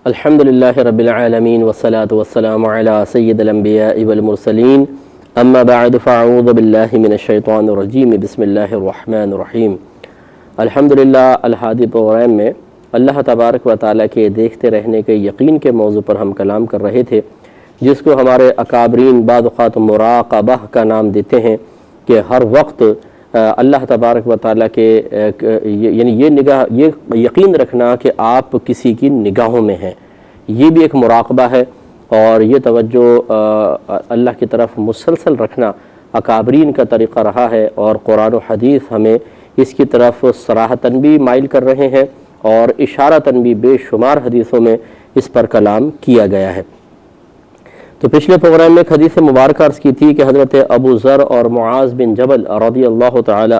الحمدللہ رب العالمین والصلاة والسلام علی سید الانبیاء والمرسلین اما بعد فاعوذ باللہ من الشیطان الرجیم بسم اللہ الرحمن الرحیم۔ الحمدللہ الہادی پروگرام میں اللہ تبارک و تعالیٰ کے دیکھتے رہنے کے یقین کے موضوع پر ہم کلام کر رہے تھے، جس کو ہمارے اکابرین بعض اوقات مراقبہ کا نام دیتے ہیں کہ ہر وقت اللہ تبارک و تعالیٰ کے یعنی یہ یقین رکھنا کہ آپ کسی کی نگاہوں میں ہیں، یہ بھی ایک مراقبہ ہے، اور یہ توجہ اللہ کی طرف مسلسل رکھنا اکابرین کا طریقہ رہا ہے، اور قرآن و حدیث ہمیں اس کی طرف صراحتاً بھی مائل کر رہے ہیں اور اشارتاً بھی بے شمار حدیثوں میں اس پر کلام کیا گیا ہے۔ تو پچھلے پروگرام میں ایک حدیث مبارکہ عرض کی تھی کہ حضرت ابو ذر اور معاذ بن جبل رضی اللہ تعالی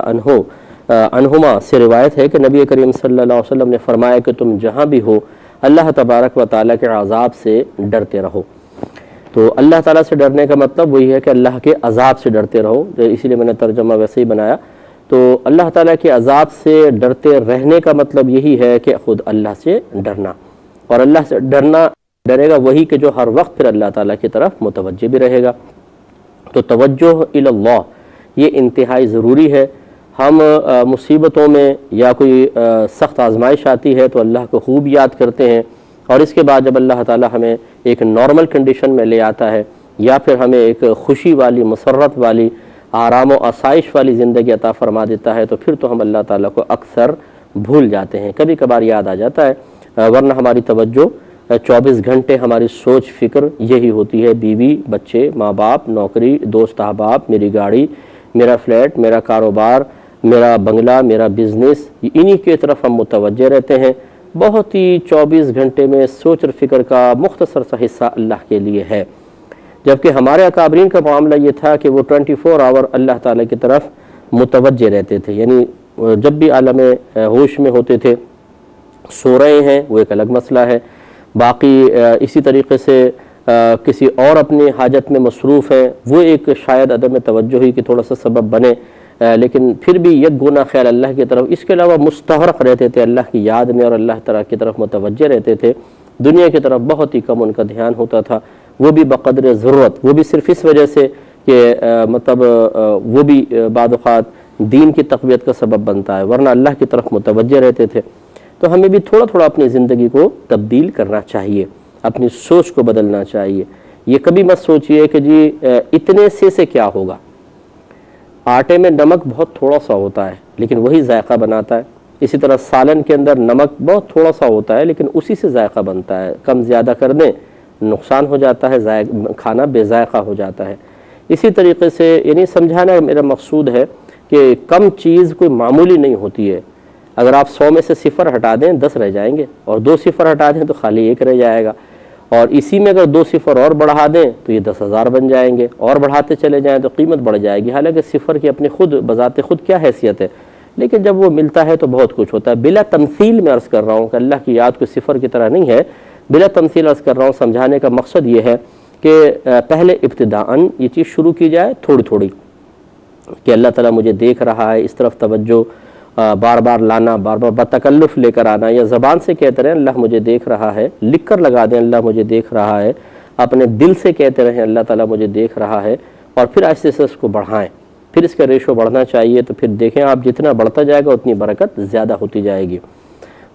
عنہما سے روایت ہے کہ نبی کریم صلی اللہ علیہ وسلم نے فرمایا کہ تم جہاں بھی ہو اللہ تبارک و تعالیٰ کے عذاب سے ڈرتے رہو۔ تو اللہ تعالیٰ سے ڈرنے کا مطلب وہی ہے کہ اللہ کے عذاب سے ڈرتے رہو، اسی لیے میں نے ترجمہ ویسے ہی بنایا۔ تو اللہ تعالیٰ کے عذاب سے ڈرتے رہنے کا مطلب یہی ہے کہ خود اللہ سے ڈرنا، اور اللہ سے ڈرے گا وہی کہ جو ہر وقت پھر اللہ تعالیٰ کی طرف متوجہ بھی رہے گا۔ تو توجہ الی اللہ یہ انتہائی ضروری ہے۔ ہم مصیبتوں میں یا کوئی سخت آزمائش آتی ہے تو اللہ کو خوب یاد کرتے ہیں، اور اس کے بعد جب اللہ تعالیٰ ہمیں ایک نارمل کنڈیشن میں لے آتا ہے یا پھر ہمیں ایک خوشی والی، مسرت والی، آرام و آسائش والی زندگی عطا فرما دیتا ہے تو پھر تو ہم اللہ تعالیٰ کو اکثر بھول جاتے ہیں، کبھی کبھار یاد آ جاتا ہے، ورنہ ہماری توجہ 24 گھنٹے ہماری سوچ فکر یہی ہوتی ہے، بیوی بچے ماں باپ نوکری دوست احباب، میری گاڑی، میرا فلیٹ، میرا کاروبار، میرا بنگلہ، میرا بزنس، انہی کی طرف ہم متوجہ رہتے ہیں۔ بہت ہی 24 گھنٹے میں سوچ اور فکر کا مختصر سا حصہ اللہ کے لیے ہے، جبکہ ہمارے اکابرین کا معاملہ یہ تھا کہ وہ 24 آور اللہ تعالیٰ کی طرف متوجہ رہتے تھے، یعنی جب بھی عالم ہوش میں ہوتے تھے، سو رہے ہیں وہ ایک الگ مسئلہ ہے، باقی اسی طریقے سے کسی اور اپنی حاجت میں مصروف ہیں، وہ ایک شاید عدم توجہی کی تھوڑا سا سبب بنے، لیکن پھر بھی یک گنا خیال اللہ کی طرف، اس کے علاوہ مستغرق رہتے تھے اللہ کی یاد میں اور اللہ تعالیٰ کی طرف متوجہ رہتے تھے۔ دنیا کی طرف بہت ہی کم ان کا دھیان ہوتا تھا، وہ بھی بقدر ضرورت، وہ بھی صرف اس وجہ سے کہ مطلب وہ بھی بعض اوقات دین کی تقویت کا سبب بنتا ہے، ورنہ اللہ کی طرف متوجہ رہتے تھے۔ تو ہمیں بھی تھوڑا تھوڑا اپنی زندگی کو تبدیل کرنا چاہیے، اپنی سوچ کو بدلنا چاہیے۔ یہ کبھی مت سوچئے کہ جی اتنے سے کیا ہوگا۔ آٹے میں نمک بہت تھوڑا سا ہوتا ہے لیکن وہی ذائقہ بناتا ہے، اسی طرح سالن کے اندر نمک بہت تھوڑا سا ہوتا ہے لیکن اسی سے ذائقہ بنتا ہے، کم زیادہ کر دیں نقصان ہو جاتا ہے، کھانا بے ذائقہ ہو جاتا ہے۔ اسی طریقے سے یعنی سمجھانا میرا مقصود ہے کہ کم چیز کوئی معمولی نہیں ہوتی ہے، اگر آپ 100 میں سے 0 ہٹا دیں 10 رہ جائیں گے، اور 2 0 ہٹا دیں تو خالی 1 رہ جائے گا، اور اسی میں اگر 2 0 اور بڑھا دیں تو یہ 10,000 بن جائیں گے، اور بڑھاتے چلے جائیں تو قیمت بڑھ جائے گی، حالانکہ 0 کی اپنی خود بذات خود کیا حیثیت ہے، لیکن جب وہ ملتا ہے تو بہت کچھ ہوتا ہے۔ بلا تمثیل میں عرض کر رہا ہوں کہ اللہ کی یاد کوئی 0 کی طرح نہیں ہے، بلا تمثیل عرض کر رہا ہوں، سمجھانے کا مقصد یہ ہے کہ پہلے ابتداءً یہ چیز شروع کی جائے تھوڑی تھوڑی، کہ اللہ تعالیٰ مجھے دیکھ رہا ہے، اس طرف توجہ بار بار لانا، بار بار بتکلف لے کر آنا، یا زبان سے کہتے رہیں اللہ مجھے دیکھ رہا ہے، لکھ کر لگا دیں اللہ مجھے دیکھ رہا ہے، اپنے دل سے کہتے رہیں اللہ تعالیٰ مجھے دیکھ رہا ہے، اور پھر آہستہ سے اس کو بڑھائیں، پھر اس کا ریشو بڑھنا چاہیے، تو پھر دیکھیں آپ جتنا بڑھتا جائے گا اتنی برکت زیادہ ہوتی جائے گی۔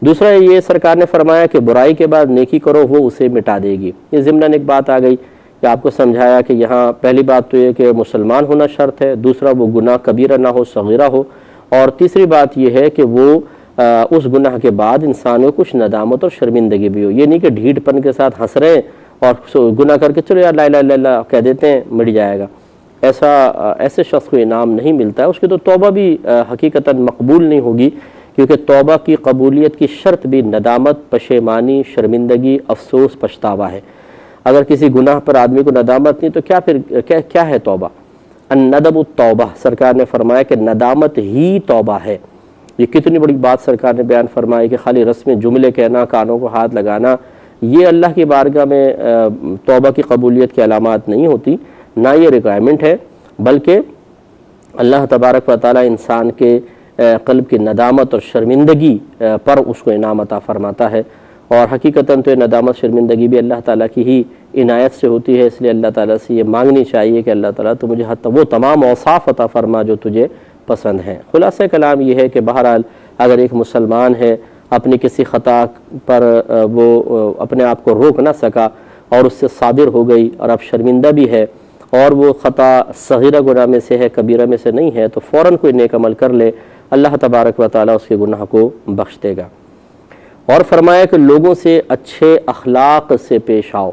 دوسرا یہ سرکار نے فرمایا کہ برائی کے بعد نیکی کرو، وہ اسے مٹا دے گی۔ یہ ضمناً ایک بات آ گئی کہ آپ کو سمجھایا کہ یہاں پہلی بات تو یہ کہ مسلمان ہونا شرط ہے، دوسرا وہ گناہ کبیرہ نہ ہو صغیرہ ہو، اور تیسری بات یہ ہے کہ وہ اس گناہ کے بعد انسان کو کچھ ندامت اور شرمندگی بھی ہو، یہ نہیں کہ ڈھیٹ پن کے ساتھ ہنس رہے ہیں اور گناہ کر کے چلو یار لا الہ الا اللہ کہہ دیتے ہیں مٹ جائے گا، ایسے شخص کو انعام نہیں ملتا ہے، اس کی تو توبہ بھی حقیقتاً مقبول نہیں ہوگی، کیونکہ توبہ کی قبولیت کی شرط بھی ندامت، پشیمانی، شرمندگی، افسوس، پچھتاوا ہے۔ اگر کسی گناہ پر آدمی کو ندامت نہیں تو کیا پھر کیا ہے توبہ؟ الندم التوبہ، سرکار نے فرمایا کہ ندامت ہی توبہ ہے۔ یہ کتنی بڑی بات سرکار نے بیان فرمائی کہ خالی رسم جملے کہنا، کانوں کو ہاتھ لگانا، یہ اللہ کی بارگاہ میں توبہ کی قبولیت کی علامات نہیں ہوتی، نہ یہ ریکوائرمنٹ ہے، بلکہ اللہ تبارک و تعالی انسان کے قلب کی ندامت اور شرمندگی پر اس کو انعام عطا فرماتا ہے، اور حقیقتاً تو یہ ندامت شرمندگی بھی اللہ تعالیٰ کی ہی عنایت سے ہوتی ہے، اس لیے اللہ تعالیٰ سے یہ مانگنی چاہیے کہ اللہ تعالیٰ تو مجھے وہ تمام اوصاف عطا فرما جو تجھے پسند ہیں۔ خلاصہ کلام یہ ہے کہ بہرحال اگر ایک مسلمان ہے اپنی کسی خطا پر وہ اپنے آپ کو روک نہ سکا اور اس سے صادر ہو گئی اور اب شرمندہ بھی ہے اور وہ خطا صغیرہ گناہ میں سے ہے، کبیرہ میں سے نہیں ہے، تو فوراً کوئی نیک عمل کر لے، اللہ تبارک و تعالیٰ اس کے گناہ کو بخش دے گا۔ اور فرمایا کہ لوگوں سے اچھے اخلاق سے پیش آؤ۔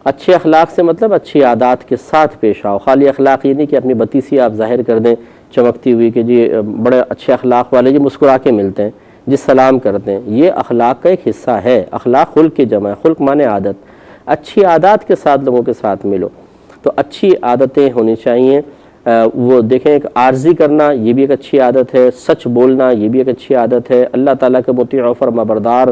اچھے اخلاق سے مطلب اچھی عادات کے ساتھ پیش آؤ۔ خالی اخلاق یہ نہیں کہ اپنی بتیسی آپ ظاہر کر دیں چمکتی ہوئی کہ جی بڑے اچھے اخلاق والے، جی مسکرا کے ملتے ہیں، جی سلام کرتے ہیں، یہ اخلاق کا ایک حصہ ہے۔ اخلاق خلق کی جمع ہے، خلق مانے عادت۔ اچھی عادات کے ساتھ لوگوں کے ساتھ ملو، تو اچھی عادتیں ہونی چاہیے۔ وہ دیکھیں ایک عارضی کرنا یہ بھی ایک اچھی عادت ہے، سچ بولنا یہ بھی ایک اچھی عادت ہے، اللہ تعالیٰ کے مطیع و فرمانبردار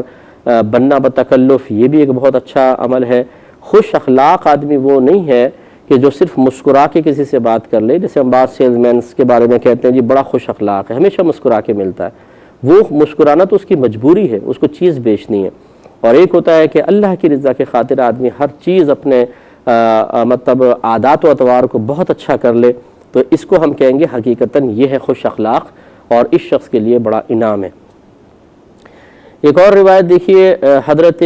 بننا بتکلف یہ بھی ایک بہت اچھا عمل ہے۔ خوش اخلاق آدمی وہ نہیں ہے کہ جو صرف مسکرا کے کسی سے بات کر لے، جیسے ہم بعض سیلز مینس کے بارے میں کہتے ہیں جی بڑا خوش اخلاق ہے، ہمیشہ مسکرا کے ملتا ہے۔ وہ مسکرانا تو اس کی مجبوری ہے، اس کو چیز بیچنی ہے۔ اور ایک ہوتا ہے کہ اللہ کی رضا کے خاطر آدمی ہر چیز اپنے مطلب عادات و اطوار کو بہت اچھا کر لے، تو اس کو ہم کہیں گے حقیقتاً یہ ہے خوش اخلاق، اور اس شخص کے لیے بڑا انعام ہے۔ ایک اور روایت دیکھیے، حضرت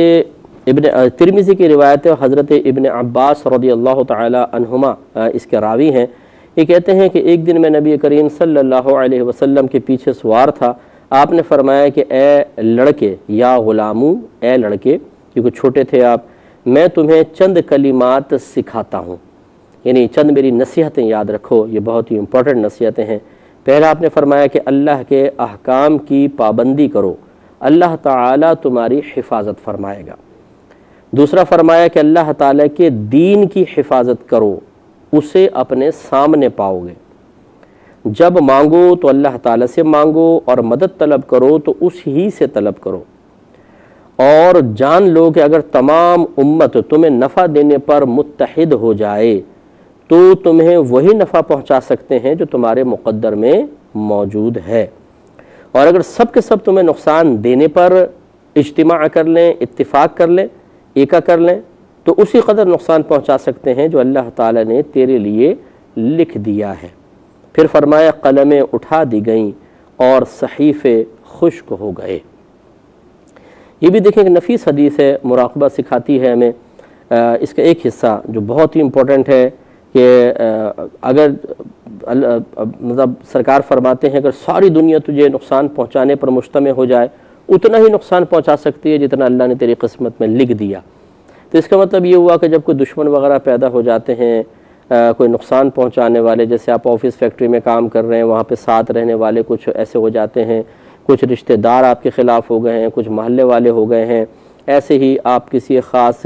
ابن ترمذی کی روایت ہے، حضرت ابن عباس رضی اللہ تعالی عنہما اس کے راوی ہیں۔ یہ کہتے ہیں کہ ایک دن میں نبی کریم صلی اللہ علیہ وسلم کے پیچھے سوار تھا، آپ نے فرمایا کہ اے لڑکے، یا غلامو، اے لڑکے، کیونکہ چھوٹے تھے آپ، میں تمہیں چند کلمات سکھاتا ہوں، یعنی چند میری نصیحتیں یاد رکھو، یہ بہت ہی امپورٹنٹ نصیحتیں ہیں۔ پہلا آپ نے فرمایا کہ اللہ کے احکام کی پابندی کرو، اللہ تعالیٰ تمہاری حفاظت فرمائے گا۔ دوسرا فرمایا کہ اللہ تعالیٰ کے دین کی حفاظت کرو، اسے اپنے سامنے پاؤ گے۔ جب مانگو تو اللہ تعالیٰ سے مانگو، اور مدد طلب کرو تو اس ہی سے طلب کرو، اور جان لو کہ اگر تمام امت تمہیں نفع دینے پر متحد ہو جائے تو تمہیں وہی نفع پہنچا سکتے ہیں جو تمہارے مقدر میں موجود ہے، اور اگر سب کے سب تمہیں نقصان دینے پر اجتماع کر لیں، اتفاق کر لیں، ایکا کر لیں، تو اسی قدر نقصان پہنچا سکتے ہیں جو اللہ تعالیٰ نے تیرے لیے لکھ دیا ہے۔ پھر فرمایا قلمیں اٹھا دی گئیں اور صحیفے خشک ہو گئے۔ یہ بھی دیکھیں کہ نفیس حدیث ہے، مراقبہ سکھاتی ہے ہمیں۔ اس کا ایک حصہ جو بہت ہی امپورٹنٹ ہے کہ اگر مطلب سرکار فرماتے ہیں اگر ساری دنیا تجھے نقصان پہنچانے پر مجتمع ہو جائے اتنا ہی نقصان پہنچا سکتی ہے جتنا اللہ نے تیری قسمت میں لکھ دیا۔ تو اس کا مطلب یہ ہوا کہ جب کوئی دشمن وغیرہ پیدا ہو جاتے ہیں، کوئی نقصان پہنچانے والے، جیسے آپ آفس فیکٹری میں کام کر رہے ہیں، وہاں پہ ساتھ رہنے والے کچھ ایسے ہو جاتے ہیں، کچھ رشتہ دار آپ کے خلاف ہو گئے ہیں، کچھ محلے والے ہو گئے ہیں، ایسے ہی آپ کسی خاص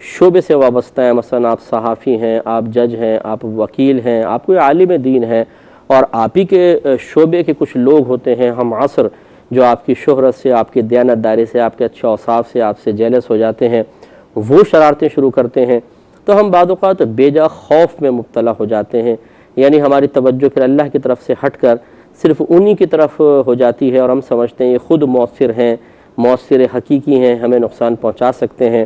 شعبے سے وابستہ ہیں، مثلا آپ صحافی ہیں، آپ جج ہیں، آپ وکیل ہیں، آپ کوئی عالم دین ہیں، اور آپ ہی کے شعبے کے کچھ لوگ ہوتے ہیں ہم عصر جو آپ کی شہرت سے، آپ کی دیانت داری سے، آپ کے اچھے اوصاف سے آپ سے جیلس ہو جاتے ہیں، وہ شرارتیں شروع کرتے ہیں، تو ہم بعض اوقات بے جا خوف میں مبتلا ہو جاتے ہیں، یعنی ہماری توجہ پھر اللہ کی طرف سے ہٹ کر صرف انہی کی طرف ہو جاتی ہے، اور ہم سمجھتے ہیں یہ خود مؤثر ہیں، مؤثر حقیقی ہیں، ہمیں نقصان پہنچا سکتے ہیں۔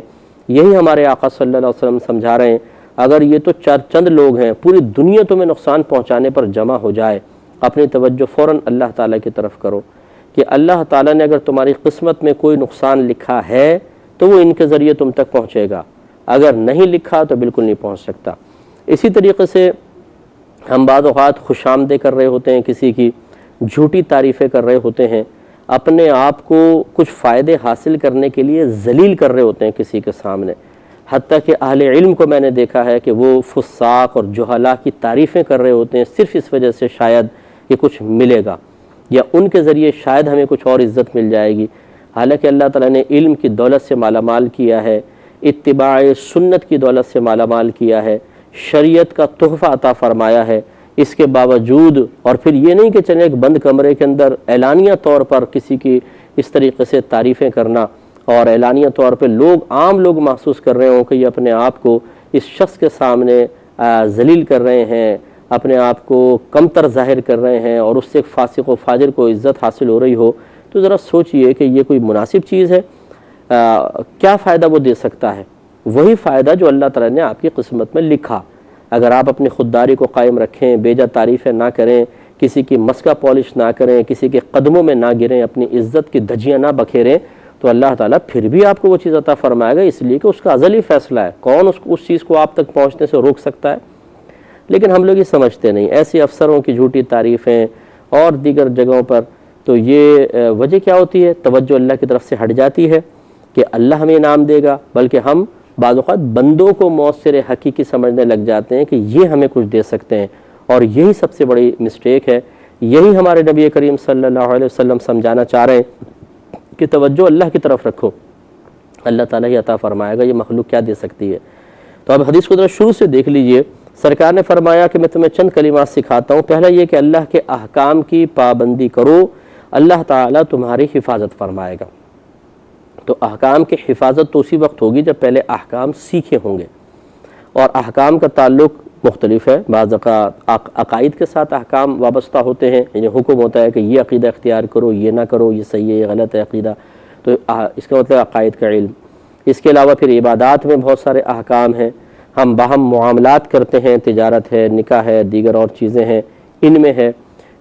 یہی ہمارے آقا صلی اللہ علیہ وسلم سمجھا رہے ہیں، اگر یہ تو چند لوگ ہیں، پوری دنیا تمہیں نقصان پہنچانے پر جمع ہو جائے، اپنی توجہ فوراً اللہ تعالیٰ کی طرف کرو کہ اللہ تعالیٰ نے اگر تمہاری قسمت میں کوئی نقصان لکھا ہے تو وہ ان کے ذریعے تم تک پہنچے گا، اگر نہیں لکھا تو بالکل نہیں پہنچ سکتا۔ اسی طریقے سے ہم بعض اوقات خوش آمدید کر رہے ہوتے ہیں، کسی کی جھوٹی تعریفیں کر رہے ہوتے ہیں، اپنے آپ کو کچھ فائدے حاصل کرنے کے لیے ذلیل کر رہے ہوتے ہیں کسی کے سامنے، حتیٰ کہ اہل علم کو میں نے دیکھا ہے کہ وہ فساق اور جہلاء کی تعریفیں کر رہے ہوتے ہیں صرف اس وجہ سے شاید کہ کچھ ملے گا یا ان کے ذریعے شاید ہمیں کچھ اور عزت مل جائے گی، حالانکہ اللہ تعالیٰ نے علم کی دولت سے مالا مال کیا ہے، اتباع سنت کی دولت سے مالا مال کیا ہے، شریعت کا تحفہ عطا فرمایا ہے، اس کے باوجود اور پھر یہ نہیں کہ چلے ایک بند کمرے کے اندر اعلانیہ طور پر کسی کی اس طریقے سے تعریفیں کرنا، اور اعلانیہ طور پہ عام لوگ محسوس کر رہے ہوں کہ یہ اپنے آپ کو اس شخص کے سامنے ذلیل کر رہے ہیں، اپنے آپ کو کمتر ظاہر کر رہے ہیں، اور اس سے ایک فاسق و فاجر کو عزت حاصل ہو رہی ہو، تو ذرا سوچئے کہ یہ کوئی مناسب چیز ہے۔ کیا فائدہ وہ دے سکتا ہے؟ وہی فائدہ جو اللہ تعالیٰ نے آپ کی قسمت میں لکھا۔ اگر آپ اپنی خودداری کو قائم رکھیں، بیجا تعریفیں نہ کریں، کسی کی مسکہ پالش نہ کریں، کسی کے قدموں میں نہ گریں، اپنی عزت کی دھجیاں نہ بکھیریں، تو اللہ تعالیٰ پھر بھی آپ کو وہ چیز عطا فرمائے گا، اس لیے کہ اس کا ازلی فیصلہ ہے۔ کون اس چیز کو آپ تک پہنچنے سے روک سکتا ہے؟ لیکن ہم لوگ یہ سمجھتے نہیں، ایسے افسروں کی جھوٹی تعریفیں اور دیگر جگہوں پر، تو یہ وجہ کیا ہوتی ہے؟ توجہ اللہ کی طرف سے ہٹ جاتی ہے کہ اللہ ہمیں انعام دے گا، بلکہ ہم بعض اوقات بندوں کو مؤثر حقیقی سمجھنے لگ جاتے ہیں کہ یہ ہمیں کچھ دے سکتے ہیں، اور یہی سب سے بڑی مسٹیک ہے۔ یہی ہمارے نبی کریم صلی اللہ علیہ وسلم سمجھانا چاہ رہے ہیں کہ توجہ اللہ کی طرف رکھو، اللہ تعالیٰ ہی عطا فرمائے گا، یہ مخلوق کیا دے سکتی ہے۔ تو اب حدیث کو ذرا شروع سے دیکھ لیجئے۔ سرکار نے فرمایا کہ میں تمہیں چند کلمات سکھاتا ہوں۔ پہلا یہ کہ اللہ کے احکام کی پابندی کرو، اللہ تعالیٰ تمہاری حفاظت فرمائے گا۔ تو احکام کی حفاظت تو اسی وقت ہوگی جب پہلے احکام سیکھے ہوں گے، اور احکام کا تعلق مختلف ہے۔ بعض عقائد کے ساتھ احکام وابستہ ہوتے ہیں، یعنی حکم ہوتا ہے کہ یہ عقیدہ اختیار کرو، یہ نہ کرو، یہ صحیح ہے، یہ غلط ہے عقیدہ، تو اس کا مطلب عقائد کا علم۔ اس کے علاوہ پھر عبادات میں بہت سارے احکام ہیں، ہم باہم معاملات کرتے ہیں، تجارت ہے، نکاح ہے، دیگر اور چیزیں ہیں، ان میں ہے۔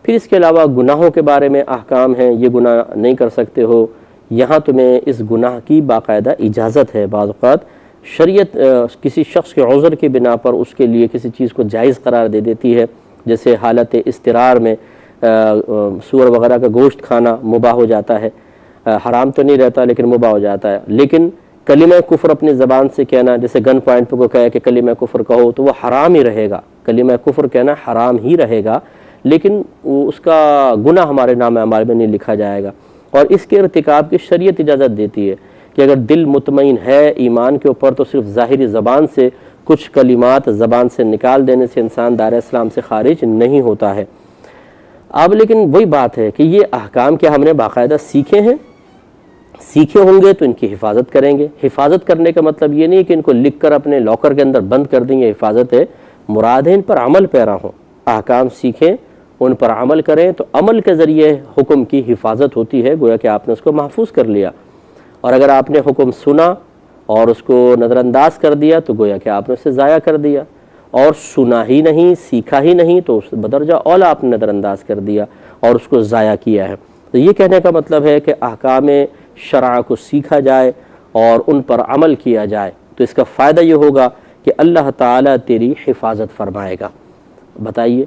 پھر اس کے علاوہ گناہوں کے بارے میں احکام ہیں، یہ گناہ نہیں کر سکتے ہو، یہاں تمہیں اس گناہ کی باقاعدہ اجازت ہے۔ بعض اوقات شریعت کسی شخص کے عذر کی بنا پر اس کے لیے کسی چیز کو جائز قرار دے دیتی ہے، جیسے حالت اضطرار میں سور وغیرہ کا گوشت کھانا مباح ہو جاتا ہے، حرام تو نہیں رہتا لیکن مباح ہو جاتا ہے۔ لیکن کلمہ کفر اپنی زبان سے کہنا، جیسے گن پوائنٹ پہ کو کہے کہ کلمہ کفر کہو، تو وہ حرام ہی رہے گا، کلمہ کفر کہنا حرام ہی رہے گا، لیکن اس کا گناہ ہمارے نام اعمال میں نہیں لکھا جائے گا۔ اور اس کے ارتکاب کی شریعت اجازت دیتی ہے کہ اگر دل مطمئن ہے ایمان کے اوپر، تو صرف ظاہری زبان سے کچھ کلمات زبان سے نکال دینے سے انسان دائرہ اسلام سے خارج نہیں ہوتا ہے۔ اب لیکن وہی بات ہے کہ یہ احکام کیا ہم نے باقاعدہ سیکھے ہیں؟ سیکھے ہوں گے تو ان کی حفاظت کریں گے۔ حفاظت کرنے کا مطلب یہ نہیں کہ ان کو لکھ کر اپنے لاکر کے اندر بند کر دیں، یہ حفاظت ہے، مراد ہے ان پر عمل پیرا ہوں، احکام سیکھیں، ان پر عمل کریں، تو عمل کے ذریعے حکم کی حفاظت ہوتی ہے، گویا کہ آپ نے اس کو محفوظ کر لیا۔ اور اگر آپ نے حکم سنا اور اس کو نظر انداز کر دیا تو گویا کہ آپ نے اسے ضائع کر دیا، اور سنا ہی نہیں، سیکھا ہی نہیں، تو اس بدرجہ اولا آپ نے نظر انداز کر دیا اور اس کو ضائع کیا ہے۔ تو یہ کہنے کا مطلب ہے کہ احکام شرع کو سیکھا جائے اور ان پر عمل کیا جائے، تو اس کا فائدہ یہ ہوگا کہ اللہ تعالیٰ تیری حفاظت فرمائے گا۔ بتائیے،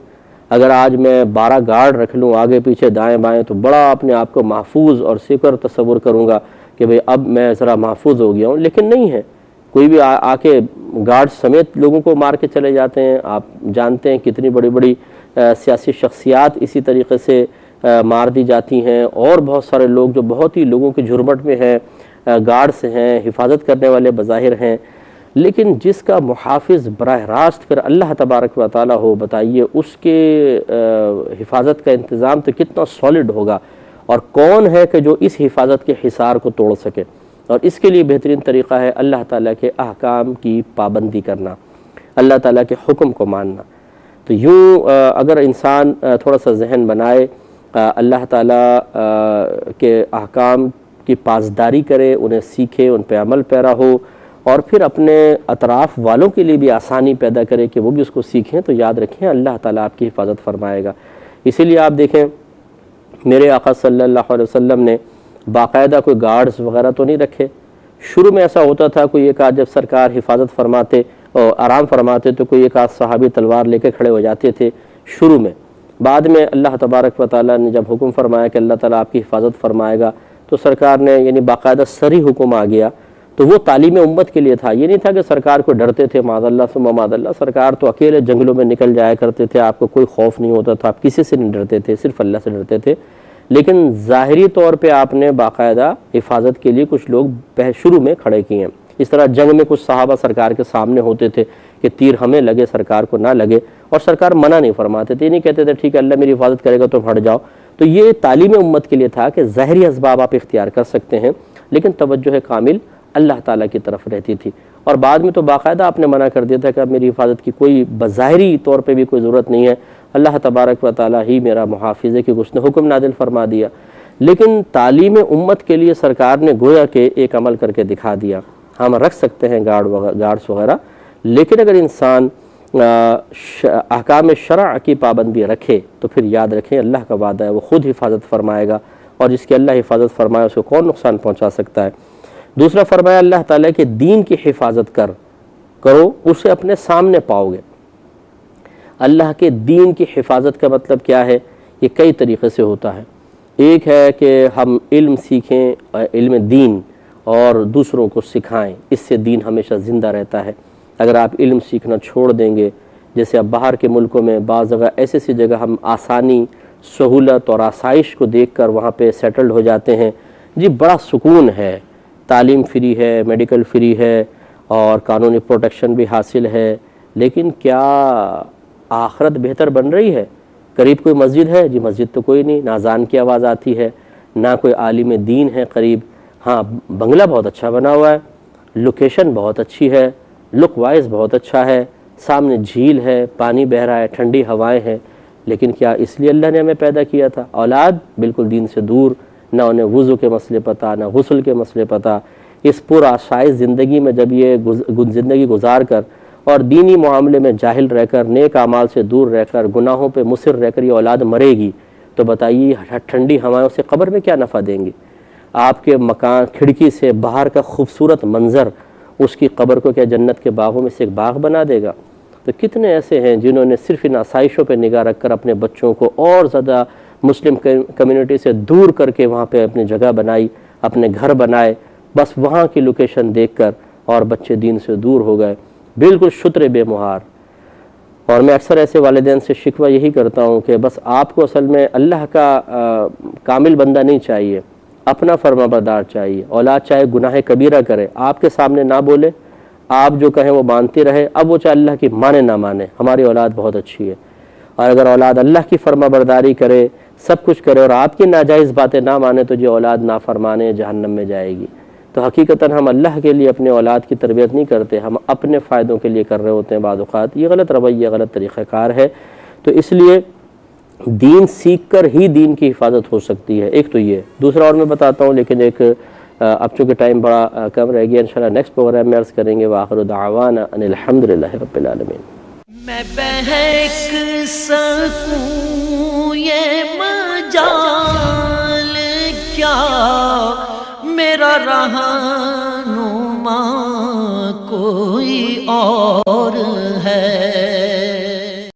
اگر آج میں 12 گارڈ رکھ لوں آگے پیچھے دائیں بائیں، تو بڑا اپنے آپ کو محفوظ اور سیکور تصور کروں گا کہ بھئی اب میں ذرا محفوظ ہو گیا ہوں، لیکن نہیں ہے۔ کوئی بھی آ کے گارڈ سمیت لوگوں کو مار کے چلے جاتے ہیں۔ آپ جانتے ہیں کتنی بڑی بڑی سیاسی شخصیات اسی طریقے سے مار دی جاتی ہیں، اور بہت سارے لوگ جو بہت ہی لوگوں کی جھرمٹ میں ہیں، گارڈز ہیں، حفاظت کرنے والے بظاہر ہیں، لیکن جس کا محافظ براہ راست پھر اللہ تبارک و تعالیٰ ہو، بتائیے اس کے حفاظت کا انتظام تو کتنا سالڈ ہوگا، اور کون ہے کہ جو اس حفاظت کے حصار کو توڑ سکے۔ اور اس کے لیے بہترین طریقہ ہے اللہ تعالیٰ کے احکام کی پابندی کرنا، اللہ تعالیٰ کے حکم کو ماننا۔ تو یوں اگر انسان تھوڑا سا ذہن بنائے، اللہ تعالیٰ کے احکام کی پاسداری کرے، انہیں سیکھے، ان پہ عمل پیرا ہو، اور پھر اپنے اطراف والوں کے لیے بھی آسانی پیدا کرے کہ وہ بھی اس کو سیکھیں، تو یاد رکھیں اللہ تعالیٰ آپ کی حفاظت فرمائے گا۔ اسی لیے آپ دیکھیں میرے آقا صلی اللہ علیہ وسلم نے باقاعدہ کوئی گارڈز وغیرہ تو نہیں رکھے۔ شروع میں ایسا ہوتا تھا، کوئی ایک آدھ جب سرکار حفاظت فرماتے اور آرام فرماتے تو کوئی ایک آدھ صحابی تلوار لے کے کھڑے ہو جاتے تھے شروع میں۔ بعد میں اللہ تبارک و تعالیٰ نے جب حکم فرمایا کہ اللہ تعالیٰ آپ کی حفاظت فرمائے گا، تو سرکار نے یعنی باقاعدہ صریح حکم آ گیا۔ تو وہ تعلیم امت کے لیے تھا، یہ نہیں تھا کہ سرکار کو ڈرتے تھے معاذ اللہ ثم معاذ اللہ۔ سرکار تو اکیلے جنگلوں میں نکل جایا کرتے تھے، آپ کو کوئی خوف نہیں ہوتا تھا، آپ کسی سے نہیں ڈرتے تھے، صرف اللہ سے ڈرتے تھے۔ لیکن ظاہری طور پہ آپ نے باقاعدہ حفاظت کے لیے کچھ لوگ شروع میں کھڑے کیے ہیں۔ اس طرح جنگ میں کچھ صحابہ سرکار کے سامنے ہوتے تھے کہ تیر ہمیں لگے سرکار کو نہ لگے، اور سرکار منع نہیں فرماتے تھے، نہیں کہتے تھے ٹھیک ہے اللہ میری حفاظت کرے گا تم ہٹ جاؤ۔ تو یہ تعلیم امت کے لیے تھا کہ ظاہری اسباب آپ اختیار کر سکتے ہیں، لیکن توجہ کامل اللہ تعالیٰ کی طرف رہتی تھی۔ اور بعد میں تو باقاعدہ آپ نے منع کر دیا تھا کہ اب میری حفاظت کی کوئی بظاہری طور پہ بھی کوئی ضرورت نہیں ہے، اللہ تبارک و تعالیٰ ہی میرا محافظ ہے، کہ اس نے حکم نازل فرما دیا۔ لیکن تعلیم امت کے لیے سرکار نے گویا کہ ایک عمل کر کے دکھا دیا. ہم رکھ سکتے ہیں گارڈز وغیرہ، لیکن اگر انسان احکام شرع کی پابندی رکھے تو پھر یاد رکھیں اللہ کا وعدہ ہے وہ خود حفاظت فرمائے گا، اور جس کی اللہ حفاظت فرمائے اس کو کون نقصان پہنچا سکتا ہے. دوسرا فرمایا اللہ تعالیٰ کے دین کی حفاظت کرو، اسے اپنے سامنے پاؤ گے. اللہ کے دین کی حفاظت کا مطلب کیا ہے؟ یہ کئی طریقے سے ہوتا ہے. ایک ہے کہ ہم علم سیکھیں، علم دین، اور دوسروں کو سکھائیں، اس سے دین ہمیشہ زندہ رہتا ہے. اگر آپ علم سیکھنا چھوڑ دیں گے، جیسے اب باہر کے ملکوں میں بعض جگہ ایسی جگہ ہم آسانی، سہولت اور آسائش کو دیکھ کر وہاں پہ سیٹلڈ ہو جاتے ہیں. جی بڑا سکون ہے، تعلیم فری ہے، میڈیکل فری ہے، اور قانونی پروٹیکشن بھی حاصل ہے، لیکن کیا آخرت بہتر بن رہی ہے؟ قریب کوئی مسجد ہے؟ جی مسجد تو کوئی نہیں، نہ اذان کی آواز آتی ہے، نہ کوئی عالم دین ہے قریب. ہاں بنگلہ بہت اچھا بنا ہوا ہے، لوکیشن بہت اچھی ہے، لک وائز بہت اچھا ہے، سامنے جھیل ہے، پانی بہہ رہا ہے، ٹھنڈی ہوائیں ہیں. لیکن کیا اس لیے اللہ نے ہمیں پیدا کیا تھا؟ اولاد بالکل دین سے دور، نہ انہیں وضو کے مسئلے پتہ، نہ غسل کے مسئلے پتہ. اس پر آسائش زندگی میں جب یہ زندگی گزار کر اور دینی معاملے میں جاہل رہ کر، نیک اعمال سے دور رہ کر، گناہوں پہ مصر رہ کر یہ اولاد مرے گی، تو بتائیے ٹھنڈی ہوائیں سے قبر میں کیا نفع دیں گی؟ آپ کے مکان کھڑکی سے باہر کا خوبصورت منظر اس کی قبر کو کیا جنت کے باغوں میں سے ایک باغ بنا دے گا؟ تو کتنے ایسے ہیں جنہوں نے صرف ان آسائشوں پہ نگاہ رکھ کر اپنے بچوں کو اور زیادہ مسلم کمیونٹی سے دور کر کے وہاں پہ اپنی جگہ بنائی، اپنے گھر بنائے، بس وہاں کی لوکیشن دیکھ کر، اور بچے دین سے دور ہو گئے، بالکل شتر بے مہار. اور میں اکثر ایسے والدین سے شکوہ یہی کرتا ہوں کہ بس آپ کو اصل میں اللہ کا کامل بندہ نہیں چاہیے، اپنا فرما بردار چاہیے. اولاد چاہے گناہ کبیرہ کرے، آپ کے سامنے نہ بولے، آپ جو کہیں وہ مانتے رہے، اب وہ چاہے اللہ کی مانے نہ مانے، ہماری اولاد بہت اچھی ہے. اور اگر اولاد اللہ کی فرما برداری کرے، سب کچھ کرے، اور آپ کی ناجائز باتیں نہ مانے، تو یہ اولاد نافرمانے جہنم میں جائے گی. تو حقیقتاً ہم اللہ کے لیے اپنے اولاد کی تربیت نہیں کرتے، ہم اپنے فائدوں کے لیے کر رہے ہوتے ہیں بعض اوقات. یہ غلط رویہ، غلط طریقہ کار ہے. تو اس لیے دین سیکھ کر ہی دین کی حفاظت ہو سکتی ہے. ایک تو یہ. دوسرا اور میں بتاتا ہوں، لیکن ایک اب چونکہ ٹائم بڑا کم رہ گیا، انشاءاللہ نیکسٹ پروگرام میں عرض کریں گے. وآخر دعوانا ان الحمدللہ رب العالمین. میں بہک سکوں یہ مجال کیا، میرا رہنما کوئی اور ہے.